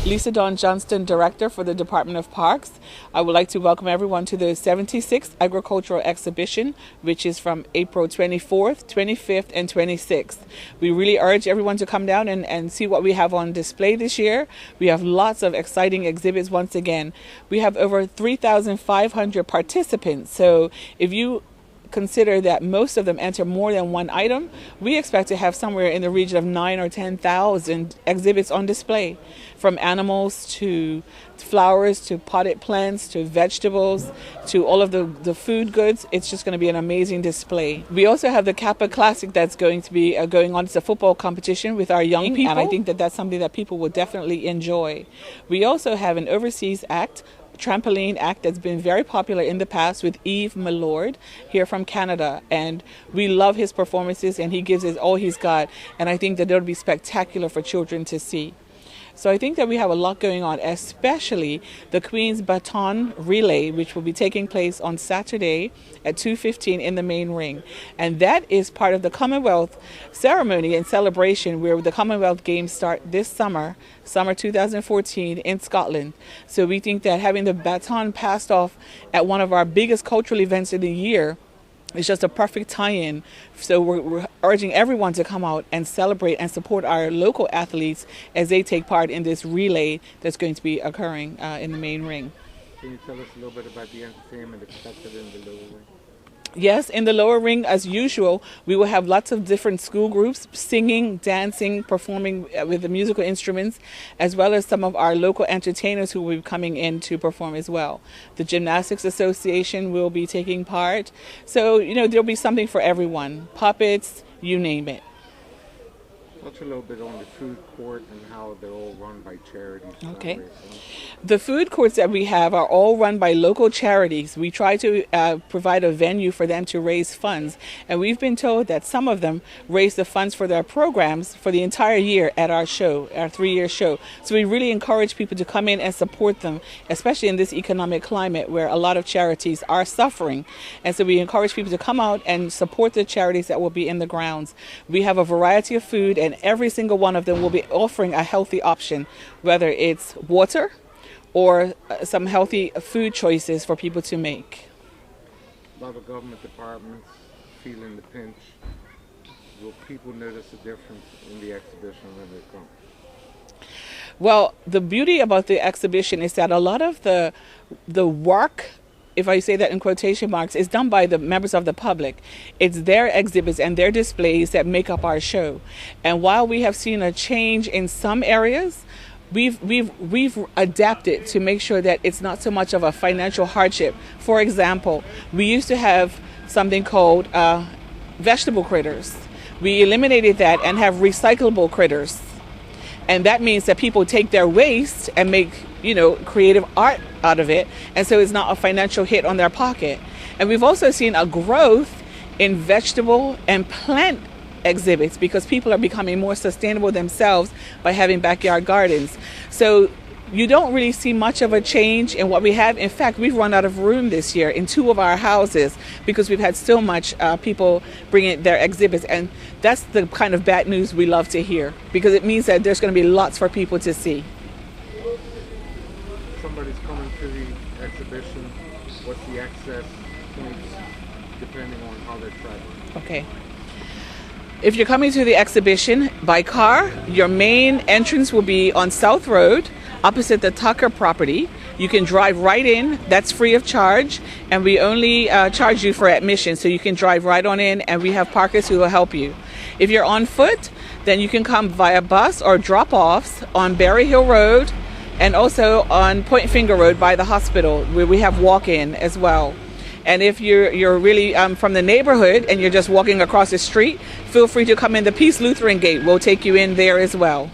Lisa Dawn Johnston, Director for the Department of Parks. I would like to welcome everyone to the 76th Agricultural Exhibition, which is from April 24th, 25th, and 26th. We really urge everyone to come down and see what we have on display this year. We have lots of exciting exhibits once again. We have over 3,500 participants, so if you consider that most of them enter more than one item, we expect to have somewhere in the region of 9,000 or 10,000 exhibits on display, from animals to flowers to potted plants to vegetables to all of the food goods. It's just going to be an amazing display. We also have the Kappa Classic that's going to be going on. It's a football competition with our young people, and I think that that's something that people will definitely enjoy. We also have an overseas act, trampoline act, that's been very popular in the past with Yves Malord here from Canada, and we love his performances, and he gives us all he's got, and I think that it'll be spectacular for children to see. So I think that we have a lot going on, especially the Queen's Baton Relay, which will be taking place on Saturday at 2:15 in the main ring. And that is part of the Commonwealth ceremony and celebration, where the Commonwealth Games start this summer 2014 in Scotland. So we think that having the baton passed off at one of our biggest cultural events of the year, it's just a perfect tie-in. So we're urging everyone to come out and celebrate and support our local athletes as they take part in this relay that's going to be occurring in the main ring. Can you tell us a little bit about the entertainment expected in the lower ring? Yes, in the lower ring, as usual, we will have lots of different school groups singing, dancing, performing with the musical instruments, as well as some of our local entertainers who will be coming in to perform as well. The Gymnastics Association will be taking part. So, there'll be something for everyone. Puppets, you name it. Touch a little bit on the food court and how they're all run by charities. Okay. The food courts that we have are all run by local charities. We try to provide a venue for them to raise funds, and we've been told that some of them raise the funds for their programs for the entire year at our show, our 3-year show. So we really encourage people to come in and support them, especially in this economic climate where a lot of charities are suffering. And so we encourage people to come out and support the charities that will be in the grounds. We have a variety of food, and every single one of them will be offering a healthy option, whether it's water or some healthy food choices for people to make. A lot of government departments feeling the pinch. Will people notice a difference in the exhibition when they come? Well, the beauty about the exhibition is that a lot of the work, if I say that in quotation marks, is done by the members of the public. It's their exhibits and their displays that make up our show. And while we have seen a change in some areas, we've adapted to make sure that it's not so much of a financial hardship. For example, we used to have something called vegetable critters. We eliminated that and have recyclable critters. And that means that people take their waste and make, creative art out of it. And so it's not a financial hit on their pocket. And we've also seen a growth in vegetable and plant exhibits because people are becoming more sustainable themselves by having backyard gardens. So you don't really see much of a change in what we have. In fact, we've run out of room this year in 2 of our houses because we've had so much people bringing their exhibits. And that's the kind of bad news we love to hear, because it means that there's going to be lots for people to see. Somebody's coming to the exhibition. What's the access points depending on how they're traveling? Okay. If you're coming to the exhibition by car, your main entrance will be on South Road, opposite the Tucker property. You can drive right in. That's free of charge, and we only charge you for admission, so you can drive right on in, and we have parkers who will help you. If you're on foot, then you can come via bus or drop-offs on Berry Hill Road and also on Point Finger Road by the hospital, where we have walk-in as well. And if you're really from the neighborhood and you're just walking across the street, feel free to come in the Peace Lutheran Gate. We'll take you in there as well.